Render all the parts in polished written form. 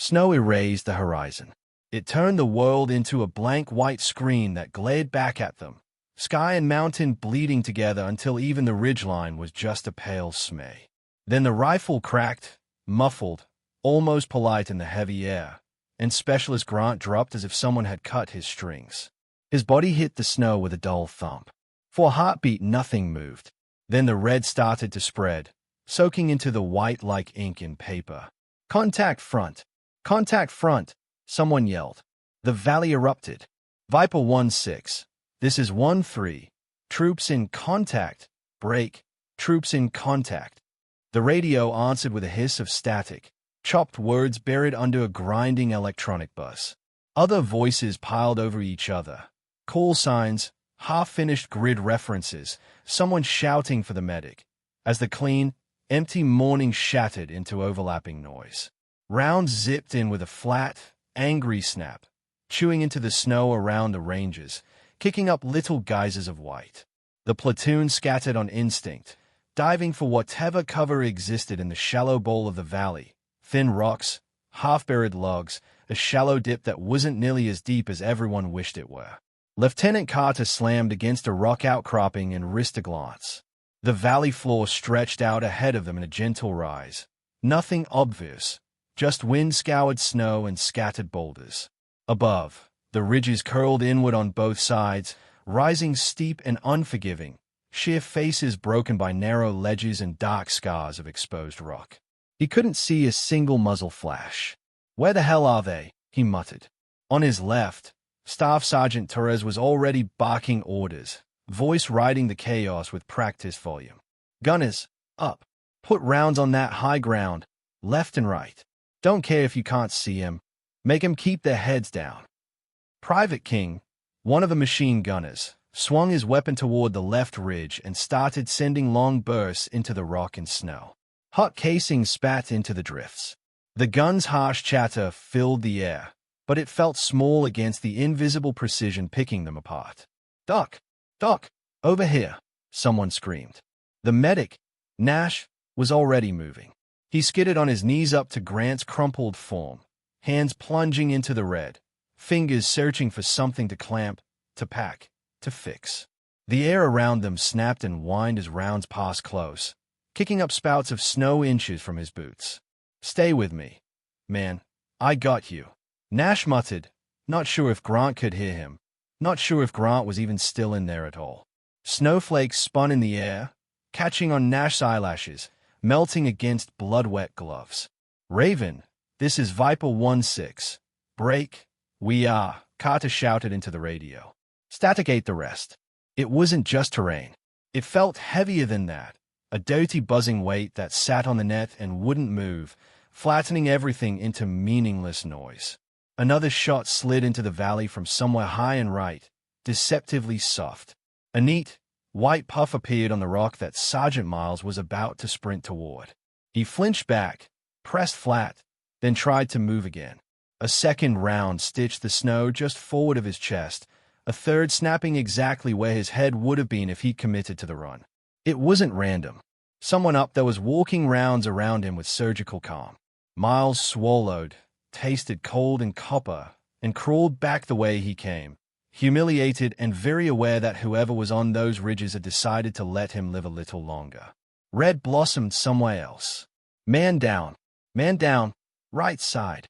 Snow erased the horizon. It turned the world into a blank white screen that glared back at them, sky and mountain bleeding together until even the ridgeline was just a pale smay. Then the rifle cracked, muffled, almost polite in the heavy air, and Specialist Grant dropped as if someone had cut his strings. His body hit the snow with a dull thump. For a heartbeat, nothing moved. Then the red started to spread, soaking into the white like ink in paper. "Contact front! Contact front!" someone yelled. The valley erupted. "Viper 1-6. This is 1-3. Troops in contact. Break. Troops in contact." The radio answered with a hiss of static, chopped words buried under a grinding electronic buzz. Other voices piled over each other. Call signs, half-finished grid references, someone shouting for the medic, as the clean, empty morning shattered into overlapping noise. Rounds zipped in with a flat, angry snap, chewing into the snow around the ranges, kicking up little geysers of white. The platoon scattered on instinct, diving for whatever cover existed in the shallow bowl of the valley. Thin rocks, half-buried logs, a shallow dip that wasn't nearly as deep as everyone wished it were. Lieutenant Carter slammed against a rock outcropping and risked a glance. The valley floor stretched out ahead of them in a gentle rise. Nothing obvious, just wind-scoured snow and scattered boulders. Above, the ridges curled inward on both sides, rising steep and unforgiving, sheer faces broken by narrow ledges and dark scars of exposed rock. He couldn't see a single muzzle flash. "Where the hell are they?" he muttered. On his left, Staff Sergeant Torres was already barking orders, voice riding the chaos with practiced volume. "Gunners, up! Put rounds on that high ground, left and right. Don't care if you can't see 'em. Make 'em keep their heads down." Private King, one of the machine gunners, swung his weapon toward the left ridge and started sending long bursts into the rock and snow. Hot casings spat into the drifts. The gun's harsh chatter filled the air, but it felt small against the invisible precision picking them apart. "Doc! Doc! Over here!" someone screamed. The medic, Nash, was already moving. He skidded on his knees up to Grant's crumpled form, hands plunging into the red, fingers searching for something to clamp, to pack, to fix. The air around them snapped and whined as rounds passed close, kicking up spouts of snow inches from his boots. "Stay with me, man. I got you," Nash muttered, not sure if Grant could hear him, not sure if Grant was even still in there at all. Snowflakes spun in the air, catching on Nash's eyelashes, melting against blood-wet gloves. "Raven, this is Viper 1-6. Break. We are," Carter shouted into the radio. Static ate the rest. It wasn't just terrain. It felt heavier than that, a dirty buzzing weight that sat on the net and wouldn't move, flattening everything into meaningless noise. Another shot slid into the valley from somewhere high and right, deceptively soft. A neat, white puff appeared on the rock that Sergeant Miles was about to sprint toward. He flinched back, pressed flat, then tried to move again. A second round stitched the snow just forward of his chest, a third snapping exactly where his head would have been if he'd committed to the run. It wasn't random. Someone up there was walking rounds around him with surgical calm. Miles swallowed, tasted cold and copper, and crawled back the way he came, humiliated and very aware that whoever was on those ridges had decided to let him live a little longer. Red blossomed somewhere else. Man down, right side,"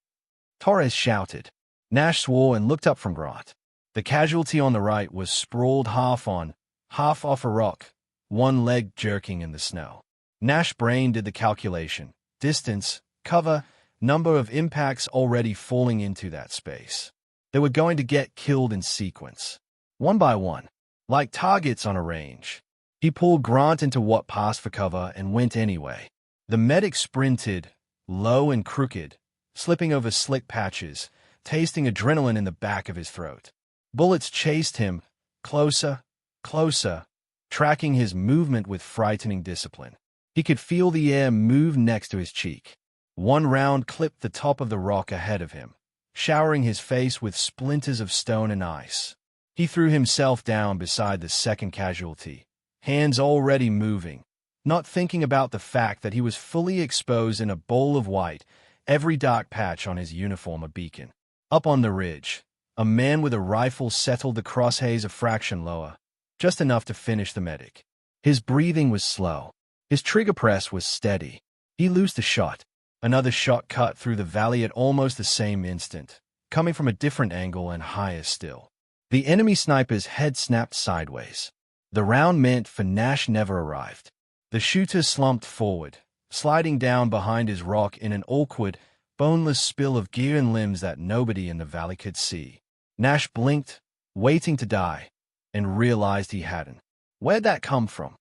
Torres shouted. Nash swore and looked up from Grant. The casualty on the right was sprawled half on, half off a rock, one leg jerking in the snow. Nash's brain did the calculation. Distance, cover, number of impacts already falling into that space. They were going to get killed in sequence, one by one, like targets on a range. He pulled Grant into what passed for cover and went anyway. The medic sprinted, low and crooked, slipping over slick patches, tasting adrenaline in the back of his throat. Bullets chased him, closer, closer, tracking his movement with frightening discipline. He could feel the air move next to his cheek. One round clipped the top of the rock ahead of him, showering his face with splinters of stone and ice. He threw himself down beside the second casualty, hands already moving, not thinking about the fact that he was fully exposed in a bowl of white, every dark patch on his uniform a beacon. Up on the ridge, a man with a rifle settled the crosshays a fraction lower, just enough to finish the medic. His breathing was slow. His trigger press was steady. He loosed a shot. Another shot cut through the valley at almost the same instant, coming from a different angle and higher still. The enemy sniper's head snapped sideways. The round meant for Nash never arrived. The shooter slumped forward, sliding down behind his rock in an awkward, boneless spill of gear and limbs that nobody in the valley could see. Nash blinked, waiting to die, and realized he hadn't. Where'd that come from?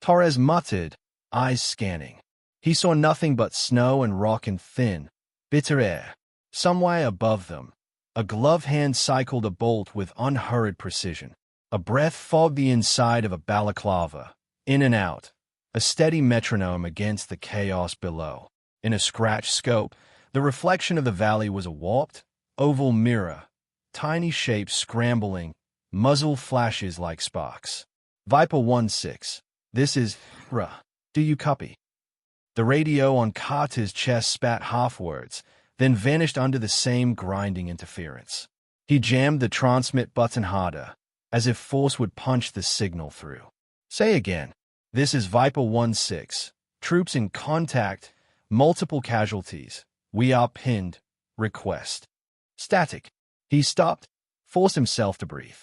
Torres muttered, eyes scanning. He saw nothing but snow and rock and thin, bitter air. Somewhere above them, a gloved hand cycled a bolt with unhurried precision. A breath fogged the inside of a balaclava, in and out, a steady metronome against the chaos below. In a scratch scope, the reflection of the valley was a warped, oval mirror, tiny shapes scrambling, muzzle flashes like sparks. Viper 1-6. This is, do you copy? The radio on Carter's chest spat half words, then vanished under the same grinding interference. He jammed the transmit button harder, as if force would punch the signal through. Say again. This is Viper 1-6. Troops in contact, multiple casualties. We are pinned. Request. Static. He stopped, forced himself to breathe.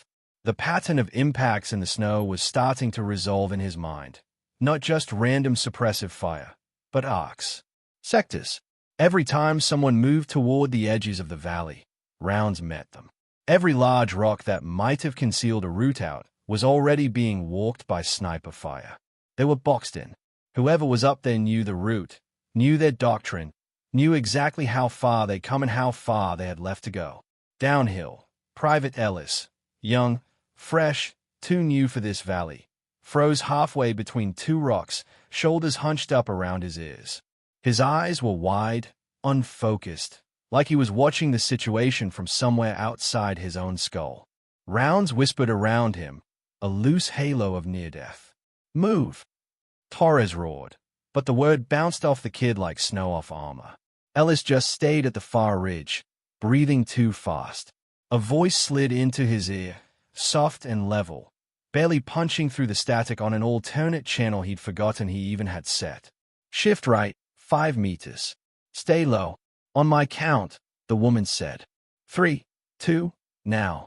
The pattern of impacts in the snow was starting to resolve in his mind. Not just random suppressive fire, but arcs. Sectors. Every time someone moved toward the edges of the valley, rounds met them. Every large rock that might have concealed a route out was already being walked by sniper fire. They were boxed in. Whoever was up there knew the route, knew their doctrine, knew exactly how far they'd come and how far they had left to go. Downhill, Private Ellis, young, fresh, too new for this valley, froze halfway between two rocks, shoulders hunched up around his ears. His eyes were wide, unfocused, like he was watching the situation from somewhere outside his own skull. Rounds whispered around him, a loose halo of near-death. Move! Torres roared, but the word bounced off the kid like snow off armor. Ellis just stayed at the far ridge, breathing too fast. A voice slid into his ear, soft and level, barely punching through the static on an alternate channel he'd forgotten he even had set. Shift right, 5 meters. Stay low. On my count, the woman said. 3, 2, now.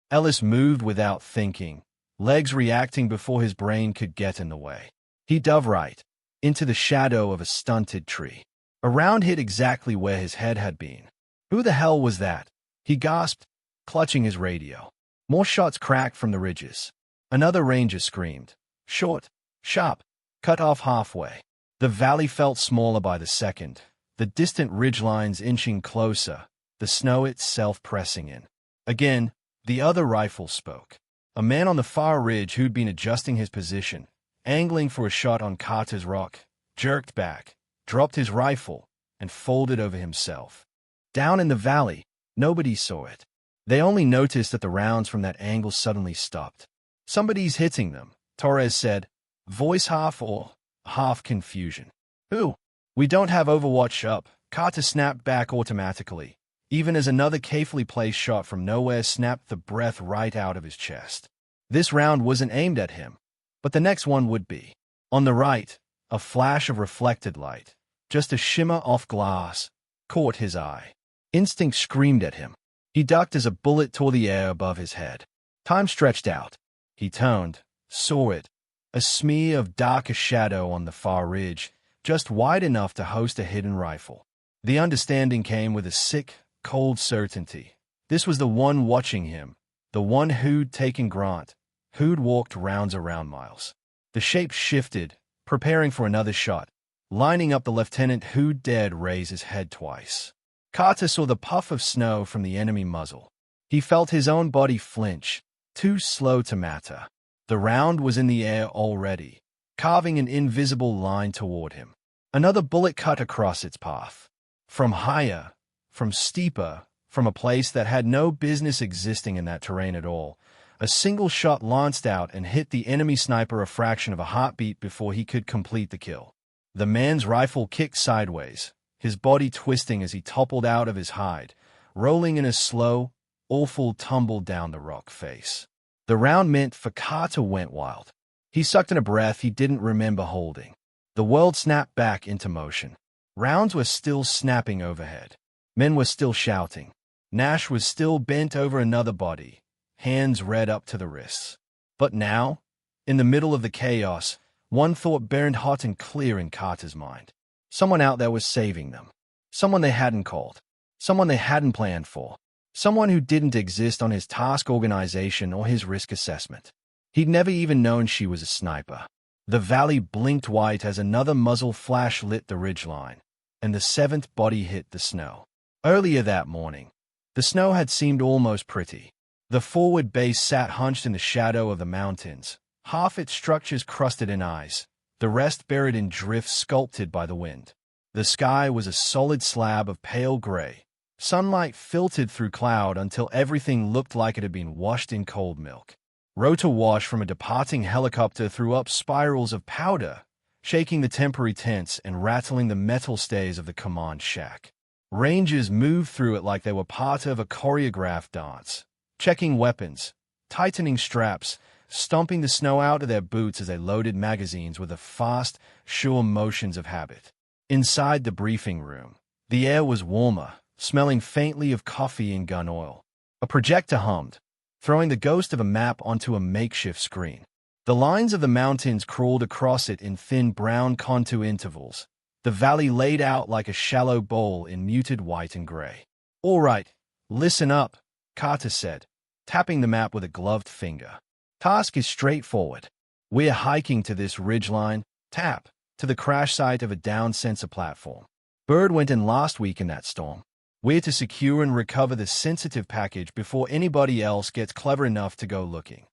Ellis moved without thinking, legs reacting before his brain could get in the way. He dove right, into the shadow of a stunted tree. A round hit exactly where his head had been. Who the hell was that? He gasped, clutching his radio. More shots cracked from the ridges. Another ranger screamed. Short, sharp, cut off halfway. The valley felt smaller by the second, the distant ridgelines inching closer, the snow itself pressing in. Again, the other rifle spoke. A man on the far ridge who'd been adjusting his position, angling for a shot on Carter's rock, jerked back, dropped his rifle, and folded over himself. Down in the valley, nobody saw it. They only noticed that the rounds from that angle suddenly stopped. Somebody's hitting them, Torres said, voice half confusion. Who? We don't have Overwatch up, Carter snapped back automatically, even as another carefully placed shot from nowhere snapped the breath right out of his chest. This round wasn't aimed at him, but the next one would be. On the right, a flash of reflected light, just a shimmer off glass, caught his eye. Instinct screamed at him. He ducked as a bullet tore the air above his head. Time stretched out. He turned, saw it, a smear of darker shadow on the far ridge, just wide enough to host a hidden rifle. The understanding came with a sick, cold certainty. This was the one watching him, the one who'd taken Grant, who'd walked rounds around miles. The shape shifted, preparing for another shot, lining up the lieutenant who'd dared raise his head twice. Carter saw the puff of snow from the enemy muzzle. He felt his own body flinch, too slow to matter. The round was in the air already, carving an invisible line toward him. Another bullet cut across its path. From higher, from steeper, from a place that had no business existing in that terrain at all, a single shot lanced out and hit the enemy sniper a fraction of a heartbeat before he could complete the kill. The man's rifle kicked sideways, his body twisting as he toppled out of his hide, rolling in a slow, awful tumble down the rock face. The round mint for Carter went wild. He sucked in a breath he didn't remember holding. The world snapped back into motion. Rounds were still snapping overhead. Men were still shouting. Nash was still bent over another body, hands red up to the wrists. But now, in the middle of the chaos, one thought burned hot and clear in Carter's mind. Someone out there was saving them. Someone they hadn't called. Someone they hadn't planned for. Someone who didn't exist on his task organization or his risk assessment. He'd never even known she was a sniper. The valley blinked white as another muzzle flash lit the ridgeline, and the seventh body hit the snow. Earlier that morning, the snow had seemed almost pretty. The forward base sat hunched in the shadow of the mountains, half its structures crusted in ice, the rest buried in drifts sculpted by the wind. The sky was a solid slab of pale gray. Sunlight filtered through cloud until everything looked like it had been washed in cold milk. Rotor wash from a departing helicopter threw up spirals of powder, shaking the temporary tents and rattling the metal stays of the command shack. Rangers moved through it like they were part of a choreographed dance, checking weapons, tightening straps, stomping the snow out of their boots as they loaded magazines with the fast, sure motions of habit. Inside the briefing room, the air was warmer, smelling faintly of coffee and gun oil. A projector hummed, throwing the ghost of a map onto a makeshift screen. The lines of the mountains crawled across it in thin brown contour intervals, the valley laid out like a shallow bowl in muted white and gray. "All right, listen up," Carter said, tapping the map with a gloved finger. "Task is straightforward. We're hiking to this ridgeline, tap, to the crash site of a down sensor platform. Bird went in last week in that storm. We're to secure and recover the sensitive package before anybody else gets clever enough to go looking."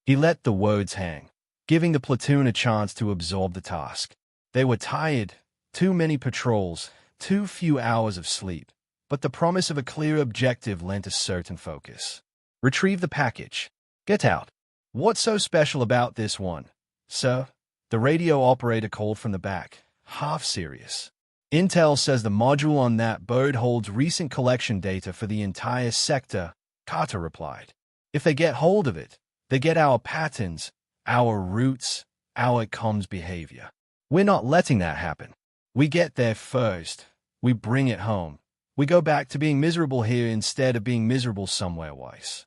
He let the words hang, giving the platoon a chance to absorb the task. They were tired, too many patrols, too few hours of sleep, but the promise of a clear objective lent a certain focus. Retrieve the package. Get out. "What's so special about this one, sir?" The radio operator called from the back, half serious. "Intel says the module on that bird holds recent collection data for the entire sector," Carter replied. "If they get hold of it, they get our patterns, our routes, our comms behavior. We're not letting that happen. We get there first. We bring it home. We go back to being miserable here instead of being miserable somewhere else."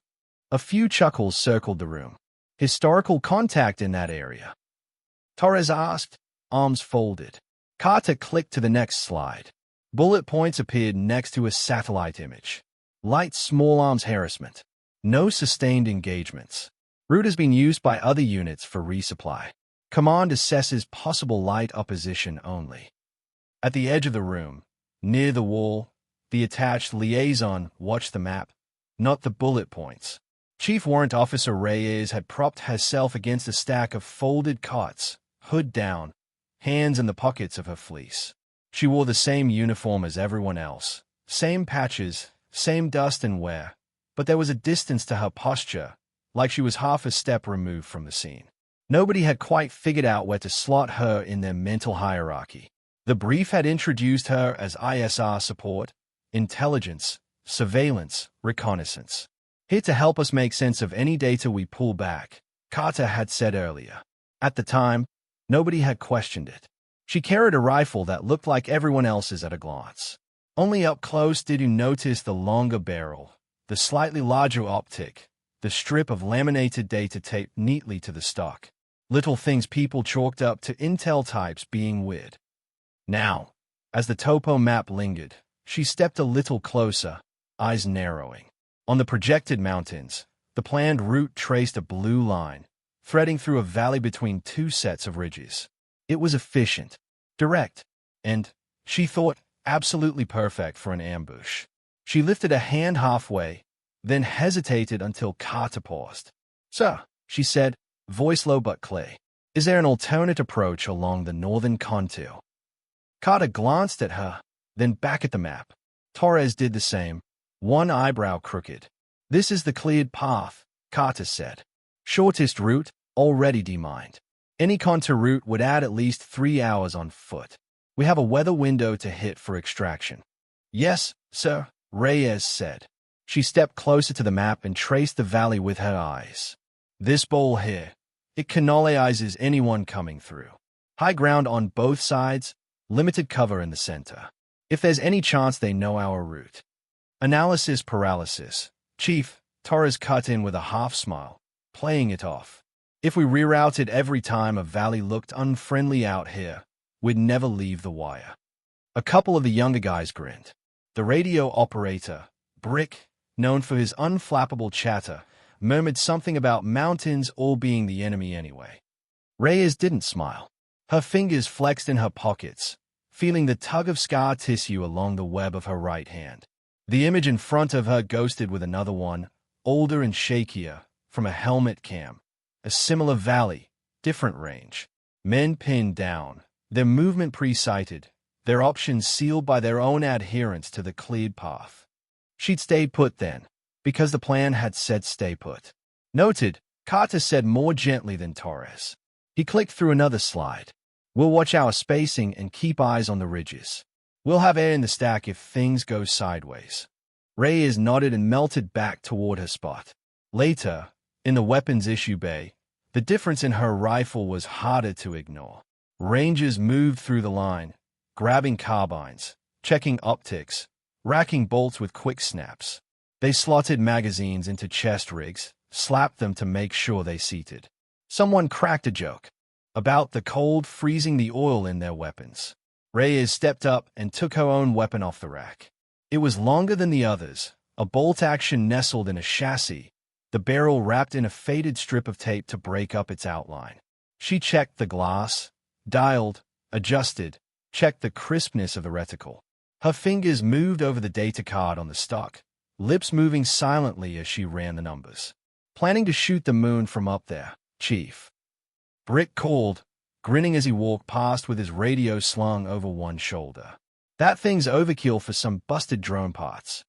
A few chuckles circled the room. "Historical contact in that area?" Torres asked, arms folded. Carter clicked to the next slide. Bullet points appeared next to a satellite image. Light small arms harassment. No sustained engagements. Route has been used by other units for resupply. Command assesses possible light opposition only. At the edge of the room, near the wall, the attached liaison watched the map, not the bullet points. Chief Warrant Officer Reyes had propped herself against a stack of folded cots, hood down, hands in the pockets of her fleece. She wore the same uniform as everyone else, same patches, same dust and wear, but there was a distance to her posture, like she was half a step removed from the scene. Nobody had quite figured out where to slot her in their mental hierarchy. The brief had introduced her as ISR support, intelligence, surveillance, reconnaissance. "Here to help us make sense of any data we pull back," Carter had said earlier. At the time, nobody had questioned it. She carried a rifle that looked like everyone else's at a glance. Only up close did you notice the longer barrel, the slightly larger optic, the strip of laminated data taped neatly to the stock. Little things people chalked up to intel types being weird. Now, as the topo map lingered, she stepped a little closer, eyes narrowing. On the projected mountains, the planned route traced a blue line, threading through a valley between two sets of ridges. It was efficient, direct, and, she thought, absolutely perfect for an ambush. She lifted a hand halfway, then hesitated until Carter paused. "Sir," she said, voice low but clear, "is there an alternate approach along the northern contour?" Carter glanced at her, then back at the map. Torres did the same, one eyebrow crooked. "This is the cleared path," Carter said. "Shortest route, already demined. Any contour route would add at least 3 hours on foot. We have a weather window to hit for extraction. Yes, sir, Reyes said. She stepped closer to the map and traced the valley with her eyes. This bowl here, it canalizes anyone coming through. High ground on both sides, limited cover in the center. If there's any chance they know our route. Analysis paralysis. Chief, Torres cut in with a half smile, playing it off. If we rerouted every time a valley looked unfriendly out here, we'd never leave the wire. A couple of the younger guys grinned. The radio operator, Brick, known for his unflappable chatter, murmured something about mountains all being the enemy anyway. Reyes didn't smile. Her fingers flexed in her pockets, feeling the tug of scar tissue along the web of her right hand. The image in front of her ghosted with another one, older and shakier, from a helmet cam. A similar valley, different range. Men pinned down, their movement pre-sighted, their options sealed by their own adherence to the cleared path. She'd stayed put then, because the plan had said stay put. Noted, Carter said more gently than Torres. He clicked through another slide. We'll watch our spacing and keep eyes on the ridges. We'll have air in the stack if things go sideways. Reyes nodded and melted back toward her spot. Later, in the weapons issue bay, the difference in her rifle was harder to ignore. Rangers moved through the line, grabbing carbines, checking optics, racking bolts with quick snaps. They slotted magazines into chest rigs, slapped them to make sure they seated. Someone cracked a joke about the cold freezing the oil in their weapons. Reyes stepped up and took her own weapon off the rack. It was longer than the others, a bolt action nestled in a chassis, the barrel wrapped in a faded strip of tape to break up its outline. She checked the glass, dialed, adjusted, checked the crispness of the reticle. Her fingers moved over the data card on the stock, lips moving silently as she ran the numbers. Planning to shoot the moon from up there, Chief. Brick called, grinning as he walked past with his radio slung over one shoulder. That thing's overkill for some busted drone parts.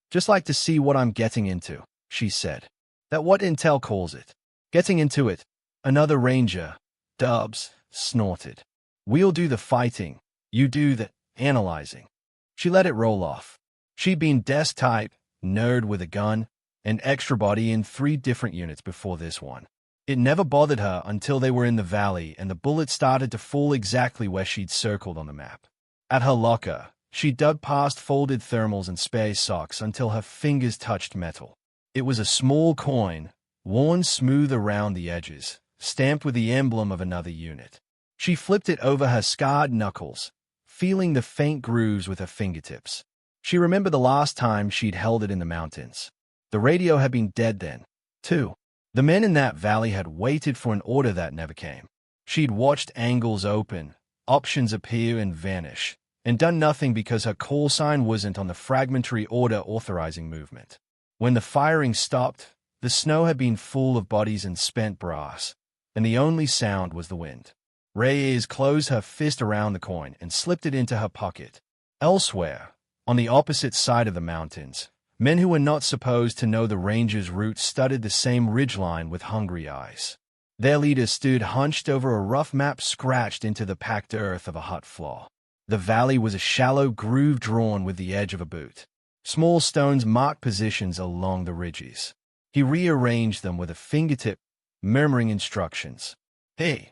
Just like to see what I'm getting into, she said. That what Intel calls it. Getting into it. Another ranger, Dubs, snorted. We'll do the fighting. You do the analyzing. She let it roll off. She'd been desk-type, nerd with a gun, and extra body in 3 different units before this one. It never bothered her until they were in the valley and the bullets started to fall exactly where she'd circled on the map. At her locker, she dug past folded thermals and space socks until her fingers touched metal. It was a small coin, worn smooth around the edges, stamped with the emblem of another unit. She flipped it over her scarred knuckles, feeling the faint grooves with her fingertips. She remembered the last time she'd held it in the mountains. The radio had been dead then, too. The men in that valley had waited for an order that never came. She'd watched angles open, options appear and vanish, and done nothing because her call sign wasn't on the fragmentary order authorizing movement. When the firing stopped, the snow had been full of bodies and spent brass, and the only sound was the wind. Reyes closed her fist around the coin and slipped it into her pocket. Elsewhere, on the opposite side of the mountains, men who were not supposed to know the ranger's route studied the same ridgeline with hungry eyes. Their leader stood hunched over a rough map scratched into the packed earth of a hut floor. The valley was a shallow groove drawn with the edge of a boot. Small stones marked positions along the ridges. He rearranged them with a fingertip, murmuring instructions. Hey,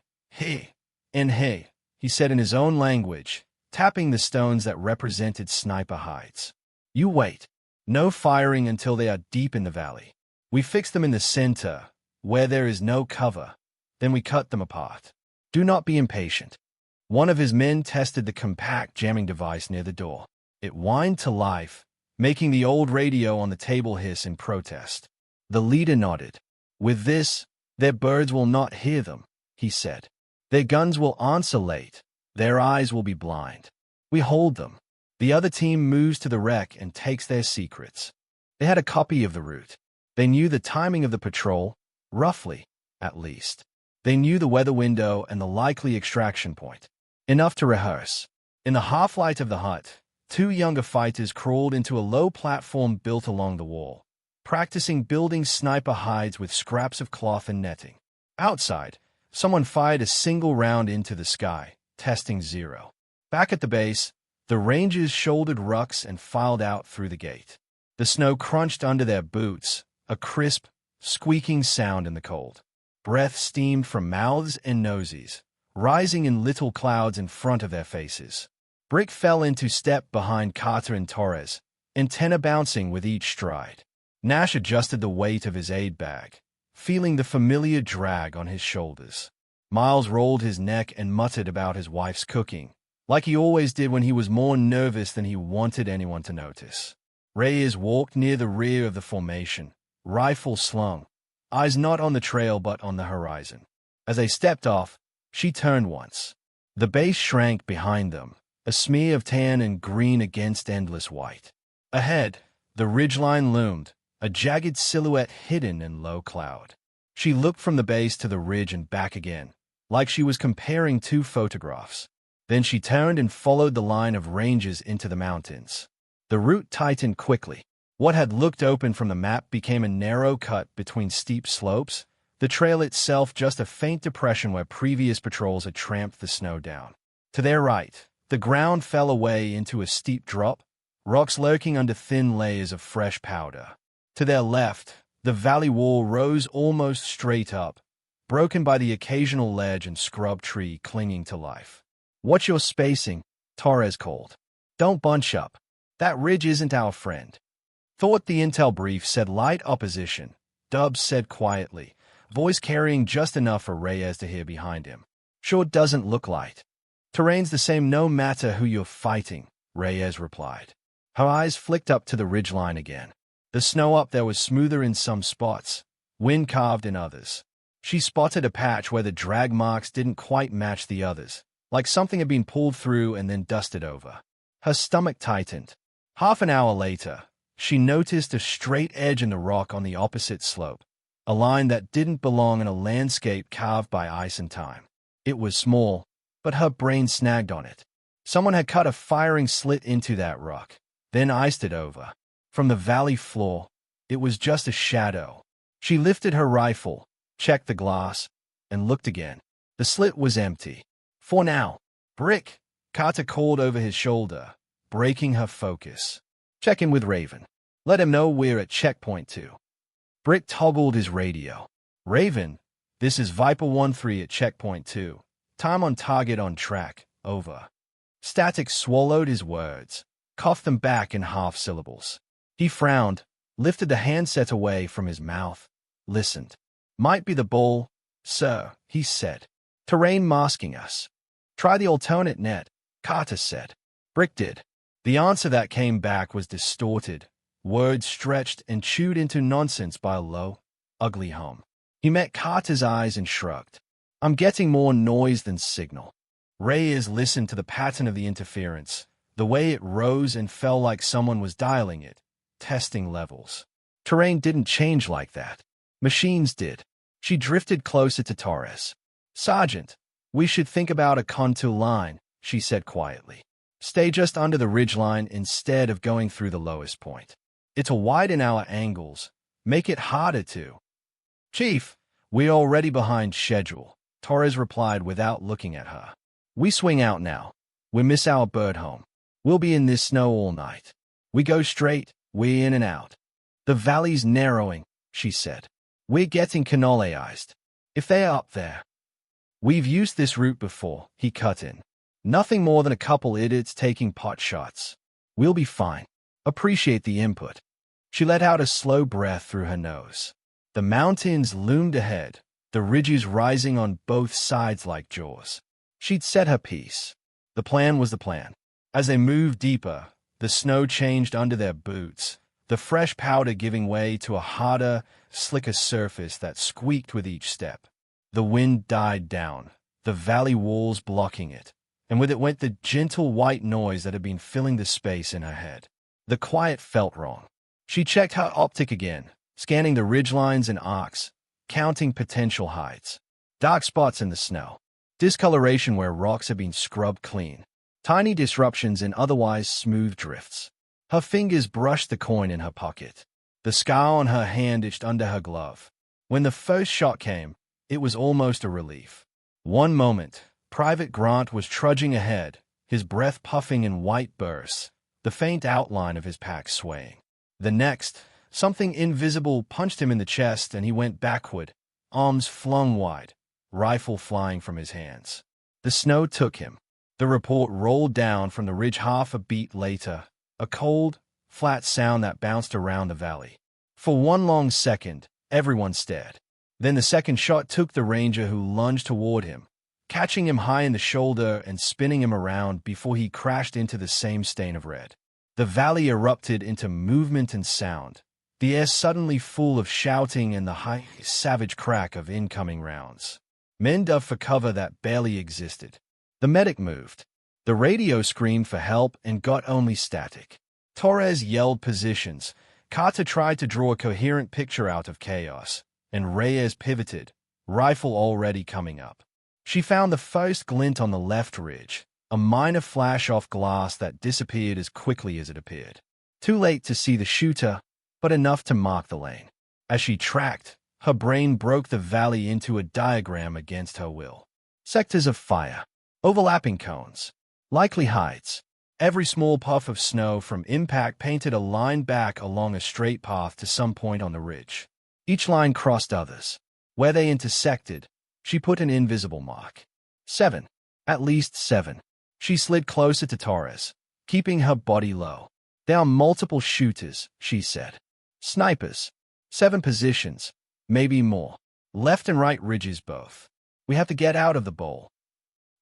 and hey, he said in his own language, tapping the stones that represented sniper hides. You wait. No firing until they are deep in the valley. We fix them in the center, where there is no cover. Then we cut them apart. Do not be impatient. One of his men tested the compact jamming device near the door. It whined to life, making the old radio on the table hiss in protest. The leader nodded. With this, their birds will not hear them, he said. Their guns will answer late. Their eyes will be blind. We hold them. The other team moves to the wreck and takes their secrets. They had a copy of the route. They knew the timing of the patrol, roughly, at least. They knew the weather window and the likely extraction point. Enough to rehearse. In the half-light of the hut, 2 younger fighters crawled into a low platform built along the wall, practicing building sniper hides with scraps of cloth and netting. Outside, someone fired a single round into the sky, testing 0. Back at the base, the Rangers shouldered rucks and filed out through the gate. The snow crunched under their boots, a crisp, squeaking sound in the cold. Breath steamed from mouths and noses, rising in little clouds in front of their faces. Brick fell into step behind Carter and Torres, antenna bouncing with each stride. Nash adjusted the weight of his aid bag, feeling the familiar drag on his shoulders. Miles rolled his neck and muttered about his wife's cooking, like he always did when he was more nervous than he wanted anyone to notice. Reyes walked near the rear of the formation, rifle slung, eyes not on the trail but on the horizon. As they stepped off, she turned once. The base shrank behind them, a smear of tan and green against endless white. Ahead, the ridgeline loomed, a jagged silhouette hidden in low cloud. She looked from the base to the ridge and back again, like she was comparing two photographs. Then she turned and followed the line of ranges into the mountains. The route tightened quickly. What had looked open from the map became a narrow cut between steep slopes, the trail itself just a faint depression where previous patrols had tramped the snow down. To their right, the ground fell away into a steep drop, rocks lurking under thin layers of fresh powder. To their left, the valley wall rose almost straight up, broken by the occasional ledge and scrub tree clinging to life. "Watch your spacing," Torres called. "Don't bunch up. That ridge isn't our friend." Thought the intel brief said light opposition, Dubs said quietly, voice carrying just enough for Reyes to hear behind him. "Sure doesn't look light." "Terrain's the same no matter who you're fighting," Reyes replied. Her eyes flicked up to the ridgeline again. The snow up there was smoother in some spots, wind-carved in others. She spotted a patch where the drag marks didn't quite match the others, like something had been pulled through and then dusted over. Her stomach tightened. Half an hour later, she noticed a straight edge in the rock on the opposite slope, a line that didn't belong in a landscape carved by ice and time. It was small, but her brain snagged on it. Someone had cut a firing slit into that rock, then iced it over. From the valley floor, it was just a shadow. She lifted her rifle, checked the glass, and looked again. The slit was empty. "For now." "Brick," Carter called over his shoulder, breaking her focus. "Check in with Raven. Let him know we're at checkpoint 2. Brick toggled his radio. "Raven, this is Viper 1-3 at checkpoint 2. Time on target on track. Over." Static swallowed his words, coughed them back in half syllables. He frowned, lifted the handset away from his mouth, listened. "Might be the ball, sir," he said. "Terrain masking us." "Try the alternate net," Carter said. Brick did. The answer that came back was distorted, words stretched and chewed into nonsense by a low, ugly hum. He met Carter's eyes and shrugged. "I'm getting more noise than signal." Reyes listened to the pattern of the interference, the way it rose and fell like someone was dialing it, testing levels. Terrain didn't change like that. Machines did. She drifted closer to Torres. "Sergeant, we should think about a contour line," she said quietly. "Stay just under the ridgeline instead of going through the lowest point. It'll widen our angles, make it harder to." "Chief, we're already behind schedule," Torres replied without looking at her. "We swing out now. We miss our bird home. We'll be in this snow all night. We go straight, we're in and out." "The valley's narrowing," she said. "We're getting cannolaized. If they are up there." "We've used this route before," he cut in. "Nothing more than a couple idiots taking pot shots. We'll be fine. Appreciate the input." She let out a slow breath through her nose. The mountains loomed ahead, the ridges rising on both sides like jaws. She'd said her piece. The plan was the plan. As they moved deeper, the snow changed under their boots, the fresh powder giving way to a harder, slicker surface that squeaked with each step. The wind died down, the valley walls blocking it, and with it went the gentle white noise that had been filling the space in her head. The quiet felt wrong. She checked her optic again, scanning the ridgelines and arcs, counting potential heights. Dark spots in the snow. Discoloration where rocks had been scrubbed clean. Tiny disruptions in otherwise smooth drifts. Her fingers brushed the coin in her pocket. The scar on her hand itched under her glove. When the first shot came, it was almost a relief. One moment, Private Grant was trudging ahead, his breath puffing in white bursts, the faint outline of his pack swaying. The next, something invisible punched him in the chest and he went backward, arms flung wide, rifle flying from his hands. The snow took him. The report rolled down from the ridge half a beat later, a cold, flat sound that bounced around the valley. For one long second, everyone stared. Then the second shot took the ranger who lunged toward him, catching him high in the shoulder and spinning him around before he crashed into the same stain of red. The valley erupted into movement and sound, the air suddenly full of shouting and the high, savage crack of incoming rounds. Men dove for cover that barely existed. The medic moved. The radio screamed for help and got only static. Torres yelled positions. Carter tried to draw a coherent picture out of chaos, and Reyes pivoted, rifle already coming up. She found the first glint on the left ridge, a minor flash off glass that disappeared as quickly as it appeared. Too late to see the shooter, but enough to mark the lane. As she tracked, her brain broke the valley into a diagram against her will. Sectors of fire, overlapping cones, likely heights. Every small puff of snow from impact painted a line back along a straight path to some point on the ridge. Each line crossed others. Where they intersected, she put an invisible mark. 7. At least 7. She slid closer to Torres, keeping her body low. There are multiple shooters, she said. Snipers. 7 positions, maybe more. Left and right ridges both. We have to get out of the bowl.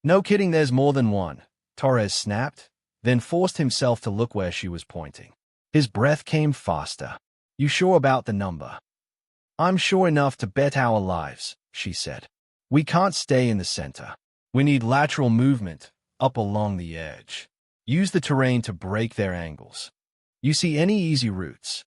No kidding, there's more than one, Torres snapped, then forced himself to look where she was pointing. His breath came faster. You sure about the number? I'm sure enough to bet our lives, she said. We can't stay in the center. We need lateral movement, up along the edge. Use the terrain to break their angles. You see any easy routes?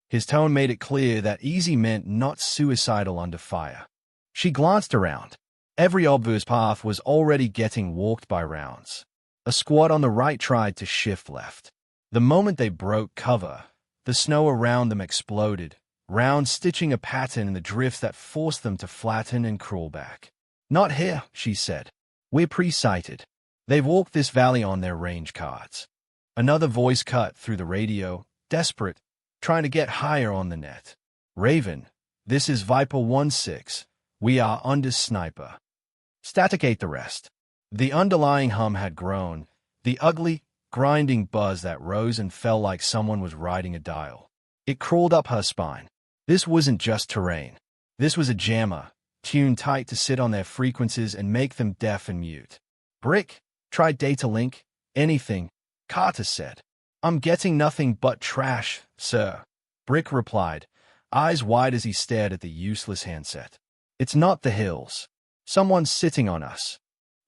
His tone made it clear that easy meant not suicidal under fire. She glanced around. Every obvious path was already getting walked by rounds. A squad on the right tried to shift left. The moment they broke cover, the snow around them exploded, rounds stitching a pattern in the drifts that forced them to flatten and crawl back. Not here, she said. We're pre-sighted. They've walked this valley on their range cards. Another voice cut through the radio, desperate, trying to get higher on the net. Raven, this is Viper 1-6. We are under sniper. Staticate the rest. The underlying hum had grown, the ugly, grinding buzz that rose and fell like someone was riding a dial. It crawled up her spine. This wasn't just terrain. This was a jammer, tuned tight to sit on their frequencies and make them deaf and mute. Brick, try data link, anything, Carter said. I'm getting nothing but trash, sir. Brick replied, eyes wide as he stared at the useless handset. It's not the hills. Someone's sitting on us.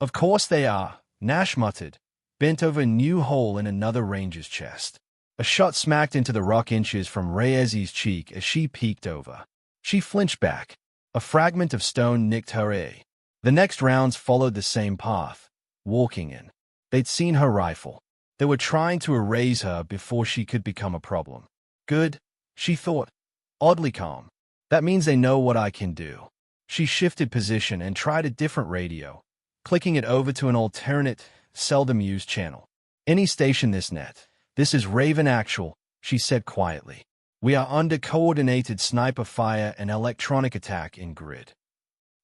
Of course they are, Nash muttered, bent over a new hole in another ranger's chest. A shot smacked into the rock inches from Reyes's cheek as she peeked over. She flinched back. A fragment of stone nicked her ear. The next rounds followed the same path, walking in. They'd seen her rifle. They were trying to erase her before she could become a problem. Good, she thought, oddly calm. That means they know what I can do. She shifted position and tried a different radio, clicking it over to an alternate, seldom-used channel. Any station this net. This is Raven Actual, she said quietly. We are under coordinated sniper fire and electronic attack in grid.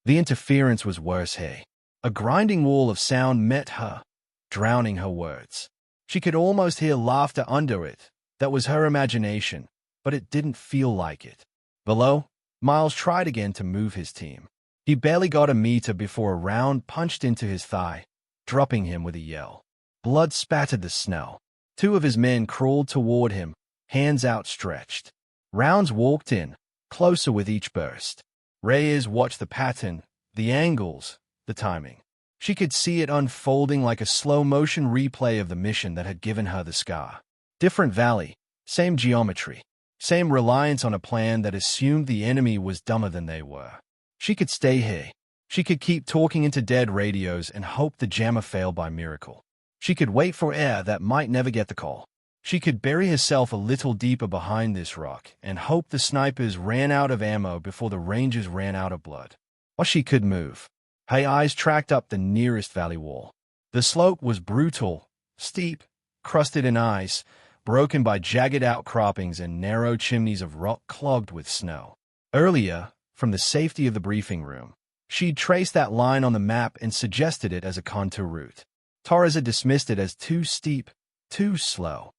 The interference was worse, hey. A grinding wall of sound met her, drowning her words. She could almost hear laughter under it. That was her imagination, but it didn't feel like it. Below, Miles tried again to move his team. He barely got a meter before a round punched into his thigh, dropping him with a yell. Blood spattered the snow. 2 of his men crawled toward him, hands outstretched. Rounds walked in, closer with each burst. Reyes watched the pattern, the angles, the timing. She could see it unfolding like a slow-motion replay of the mission that had given her the scar. Different valley, same geometry, same reliance on a plan that assumed the enemy was dumber than they were. She could stay here. She could keep talking into dead radios and hope the jammer failed by miracle. She could wait for air that might never get the call. She could bury herself a little deeper behind this rock and hope the snipers ran out of ammo before the rangers ran out of blood. Or she could move. Her eyes tracked up the nearest valley wall. The slope was brutal, steep, crusted in ice, broken by jagged outcroppings and narrow chimneys of rock clogged with snow. Earlier, from the safety of the briefing room, she'd traced that line on the map and suggested it as a contour route. Torres had dismissed it as too steep, too slow.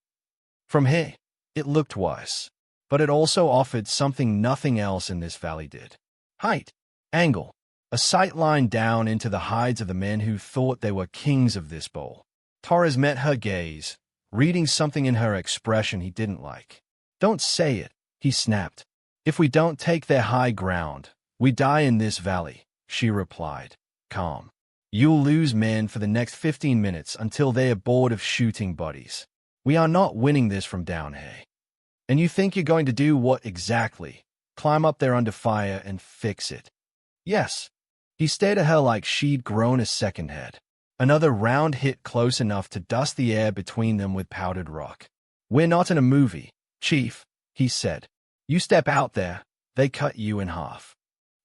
From here, it looked worse, but it also offered something nothing else in this valley did. Height, angle, a sight line down into the hides of the men who thought they were kings of this bowl. Torres met her gaze, reading something in her expression he didn't like. "Don't say it," he snapped. "If we don't take their high ground, we die in this valley," she replied, calm. "You'll lose men for the next 15 minutes until they are bored of shooting bodies. We are not winning this from down here. And you think you're going to do what exactly? Climb up there under fire and fix it?" "Yes." He stared at her like she'd grown a second head. Another round hit close enough to dust the air between them with powdered rock. "We're not in a movie, Chief," he said. "You step out there, they cut you in half."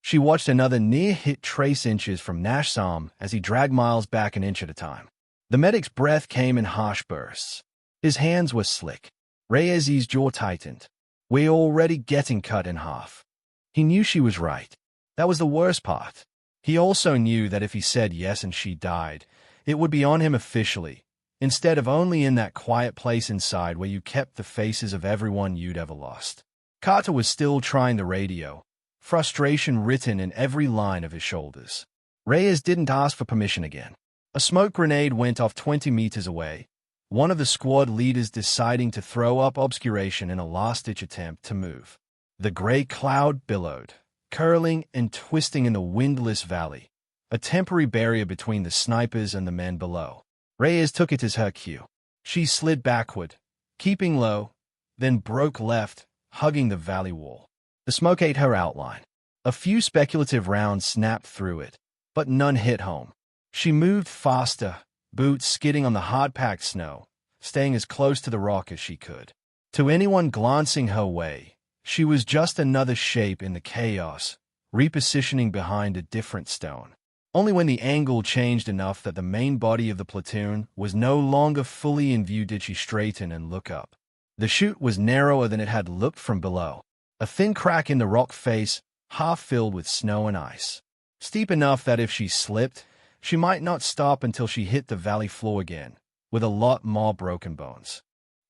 She watched another near hit trace inches from Nash's arm as he dragged Miles back an inch at a time. The medic's breath came in harsh bursts. His hands were slick. Reyes's jaw tightened. "We're already getting cut in half." He knew she was right. That was the worst part. He also knew that if he said yes and she died, it would be on him officially, instead of only in that quiet place inside where you kept the faces of everyone you'd ever lost. Carter was still trying the radio, frustration written in every line of his shoulders. Reyes didn't ask for permission again. A smoke grenade went off 20 meters away, one of the squad leaders deciding to throw up obscuration in a last-ditch attempt to move. The gray cloud billowed, curling and twisting in the windless valley, a temporary barrier between the snipers and the men below. Reyes took it as her cue. She slid backward, keeping low, then broke left, hugging the valley wall. The smoke ate her outline. A few speculative rounds snapped through it, but none hit home. She moved faster, boots skidding on the hard-packed snow, staying as close to the rock as she could. To anyone glancing her way, she was just another shape in the chaos, repositioning behind a different stone. Only when the angle changed enough that the main body of the platoon was no longer fully in view did she straighten and look up. The chute was narrower than it had looked from below, a thin crack in the rock face, half filled with snow and ice. Steep enough that if she slipped, she might not stop until she hit the valley floor again, with a lot more broken bones.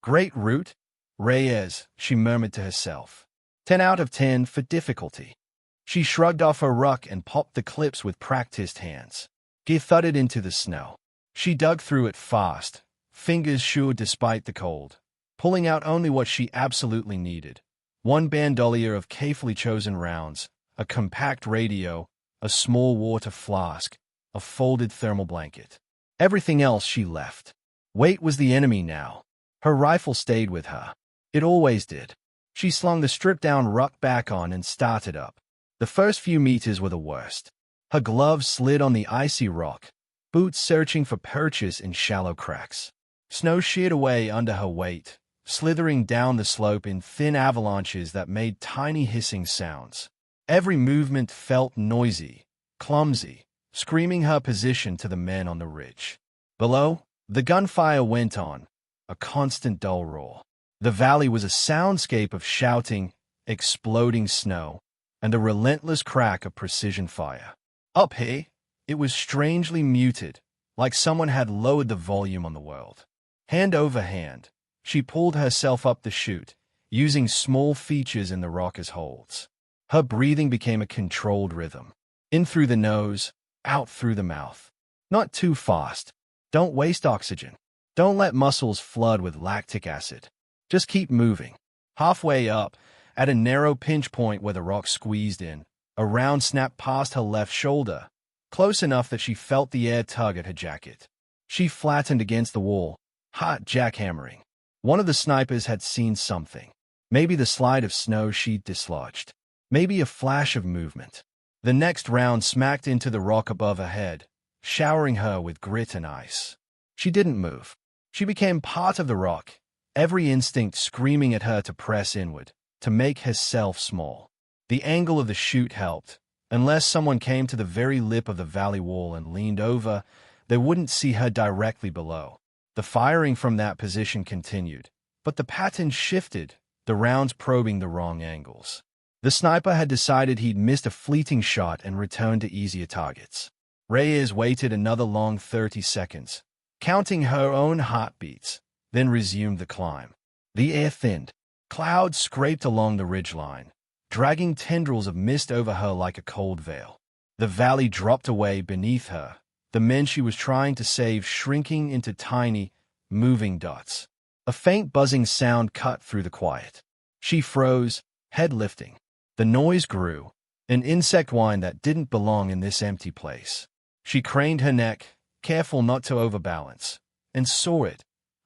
"Great route, Reyes," she murmured to herself. 10 out of 10 for difficulty. She shrugged off her ruck and popped the clips with practiced hands. Gear thudded into the snow. She dug through it fast, fingers sure despite the cold, pulling out only what she absolutely needed. One bandolier of carefully chosen rounds, a compact radio, a small water flask, a folded thermal blanket. Everything else she left. Weight was the enemy now. Her rifle stayed with her. It always did. She slung the stripped-down ruck back on and started up. The first few meters were the worst. Her gloves slid on the icy rock, boots searching for purchase in shallow cracks. Snow sheared away under her weight, slithering down the slope in thin avalanches that made tiny hissing sounds. Every movement felt noisy, clumsy, screaming her position to the men on the ridge. Below, the gunfire went on, a constant dull roar. The valley was a soundscape of shouting, exploding snow, and the relentless crack of precision fire. Up here, it was strangely muted, like someone had lowered the volume on the world. Hand over hand, she pulled herself up the chute, using small features in the rock as holds. Her breathing became a controlled rhythm. In through the nose, out through the mouth. Not too fast. Don't waste oxygen. Don't let muscles flood with lactic acid. Just keep moving. Halfway up, at a narrow pinch point where the rock squeezed in, a round snapped past her left shoulder, close enough that she felt the air tug at her jacket. She flattened against the wall, heart jackhammering. One of the snipers had seen something. Maybe the slide of snow she'd dislodged. Maybe a flash of movement. The next round smacked into the rock above her head, showering her with grit and ice. She didn't move. She became part of the rock, every instinct screaming at her to press inward, to make herself small. The angle of the chute helped. Unless someone came to the very lip of the valley wall and leaned over, they wouldn't see her directly below. The firing from that position continued, but the pattern shifted, the rounds probing the wrong angles. The sniper had decided he'd missed a fleeting shot and returned to easier targets. Reyes waited another long 30 seconds, counting her own heartbeats, then resumed the climb. The air thinned. Clouds scraped along the ridgeline, dragging tendrils of mist over her like a cold veil. The valley dropped away beneath her, the men she was trying to save shrinking into tiny, moving dots. A faint buzzing sound cut through the quiet. She froze, head lifting. The noise grew, an insect whine that didn't belong in this empty place. She craned her neck, careful not to overbalance, and saw it,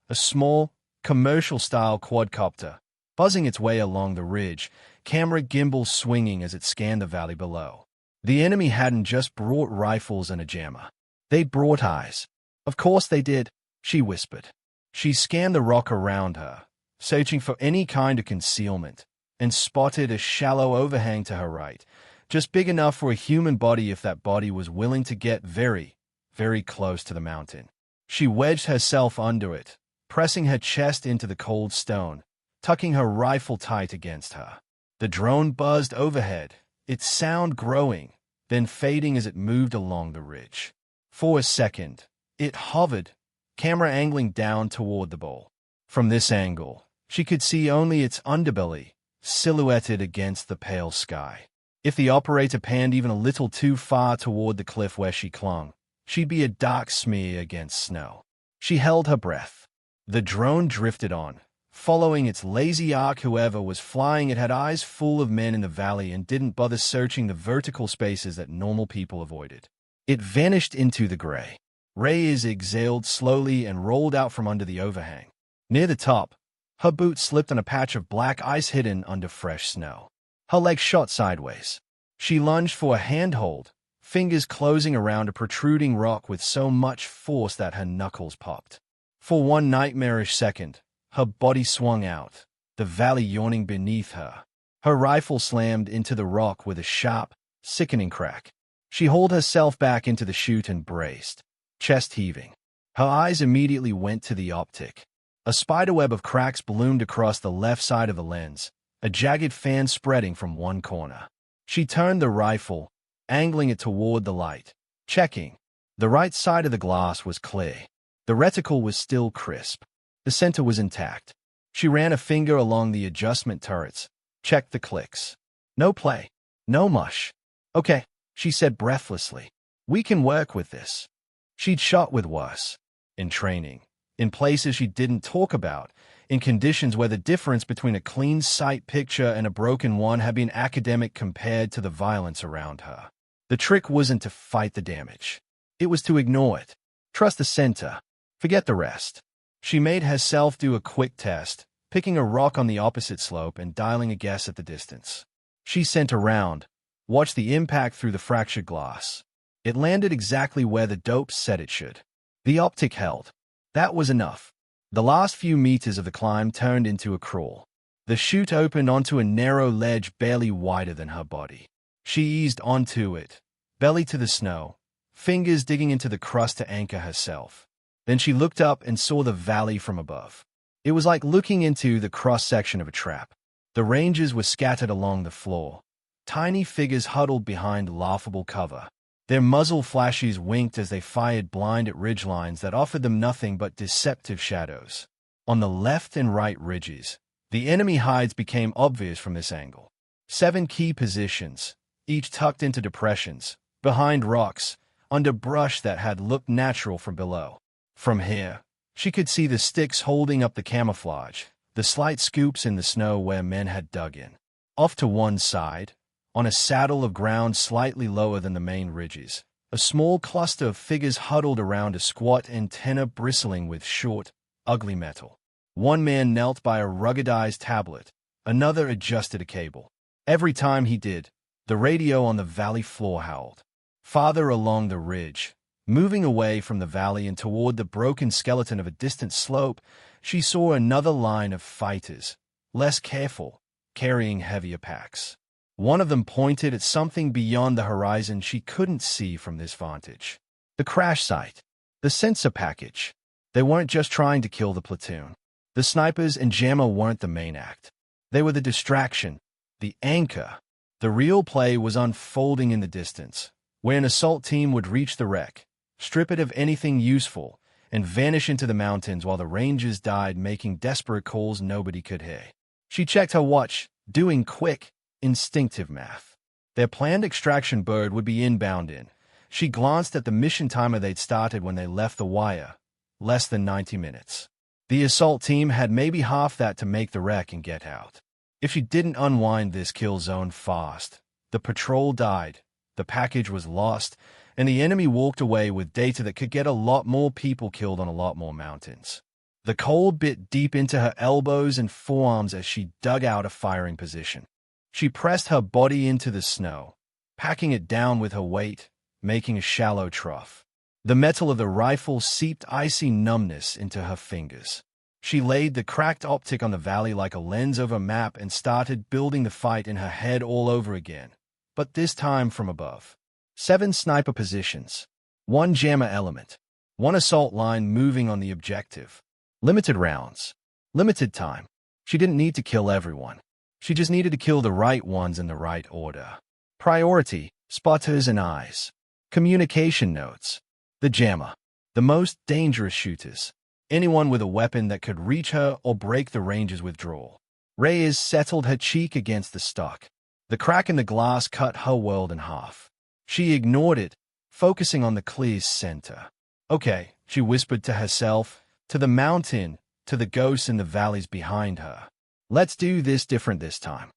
a small, commercial-style quadcopter, buzzing its way along the ridge, camera gimbal swinging as it scanned the valley below. The enemy hadn't just brought rifles and a jammer. They'd brought eyes. Of course they did, she whispered. She scanned the rock around her, searching for any kind of concealment, and spotted a shallow overhang to her right, just big enough for a human body if that body was willing to get very, very close to the mountain. She wedged herself under it, pressing her chest into the cold stone, tucking her rifle tight against her. The drone buzzed overhead, its sound growing, then fading as it moved along the ridge. For a second, it hovered, camera angling down toward the bowl. From this angle, she could see only its underbelly, silhouetted against the pale sky. If the operator panned even a little too far toward the cliff where she clung, she'd be a dark smear against snow. She held her breath. The drone drifted on, following its lazy arc. Whoever was flying it had eyes full of men in the valley and didn't bother searching the vertical spaces that normal people avoided. It vanished into the gray. Reyes exhaled slowly and rolled out from under the overhang. Near the top, her boot slipped on a patch of black ice hidden under fresh snow. Her leg shot sideways. She lunged for a handhold, fingers closing around a protruding rock with so much force that her knuckles popped. For one nightmarish second, her body swung out, the valley yawning beneath her. Her rifle slammed into the rock with a sharp, sickening crack. She hauled herself back into the chute and braced, chest heaving. Her eyes immediately went to the optic. A spiderweb of cracks bloomed across the left side of the lens, a jagged fan spreading from one corner. She turned the rifle, angling it toward the light, checking. The right side of the glass was clear. The reticle was still crisp. The center was intact. She ran a finger along the adjustment turrets, checked the clicks. No play. No mush. Okay, she said breathlessly. We can work with this. She'd shot with worse. In training. In places she didn't talk about. In conditions where the difference between a clean sight picture and a broken one had been academic compared to the violence around her. The trick wasn't to fight the damage. It was to ignore it. Trust the center. Forget the rest. She made herself do a quick test, picking a rock on the opposite slope and dialing a guess at the distance. She sent around, watched the impact through the fractured glass. It landed exactly where the dope said it should. The optic held. That was enough. The last few meters of the climb turned into a crawl. The chute opened onto a narrow ledge barely wider than her body. She eased onto it, belly to the snow, fingers digging into the crust to anchor herself. Then she looked up and saw the valley from above. It was like looking into the cross-section of a trap. The rangers were scattered along the floor, tiny figures huddled behind laughable cover. Their muzzle flashes winked as they fired blind at ridgelines that offered them nothing but deceptive shadows. On the left and right ridges, the enemy hides became obvious from this angle. 7 key positions, each tucked into depressions, behind rocks, under brush that had looked natural from below. From here, she could see the sticks holding up the camouflage, the slight scoops in the snow where men had dug in. Off to one side, on a saddle of ground slightly lower than the main ridges, a small cluster of figures huddled around a squat antenna bristling with short, ugly metal. One man knelt by a ruggedized tablet, another adjusted a cable. Every time he did, the radio on the valley floor howled. Farther along the ridge, moving away from the valley and toward the broken skeleton of a distant slope, she saw another line of fighters, less careful, carrying heavier packs. One of them pointed at something beyond the horizon she couldn't see from this vantage. The crash site. The sensor package. They weren't just trying to kill the platoon. The snipers and Jammer weren't the main act. They were the distraction, the anchor. The real play was unfolding in the distance, where an assault team would reach the wreck, strip it of anything useful, and vanish into the mountains while the Rangers died making desperate calls nobody could hear. She checked her watch, doing quick, instinctive math. Their planned extraction bird would be inbound in. She glanced at the mission timer they'd started when they left the wire. Less than 90 minutes. The assault team had maybe half that to make the wreck and get out. If she didn't unwind this kill zone fast, the patrol died, the package was lost, and the enemy walked away with data that could get a lot more people killed on a lot more mountains. The cold bit deep into her elbows and forearms as she dug out a firing position. She pressed her body into the snow, packing it down with her weight, making a shallow trough. The metal of the rifle seeped icy numbness into her fingers. She laid the cracked optic on the valley like a lens over a map and started building the fight in her head all over again, but this time from above. 7 sniper positions, 1 jammer element, 1 assault line moving on the objective. Limited rounds, limited time. She didn't need to kill everyone. She just needed to kill the right ones in the right order. Priority, spotters and eyes. Communication nodes. The jammer. The most dangerous shooters. Anyone with a weapon that could reach her or break the Rangers' withdrawal. Reyes settled her cheek against the stock. The crack in the glass cut her world in half. She ignored it, focusing on the clear center. Okay, she whispered to herself, to the mountain, to the ghosts in the valleys behind her. Let's do this different this time.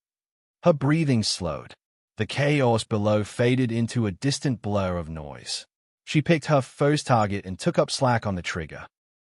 Her breathing slowed. The chaos below faded into a distant blur of noise. She picked her first target and took up slack on the trigger.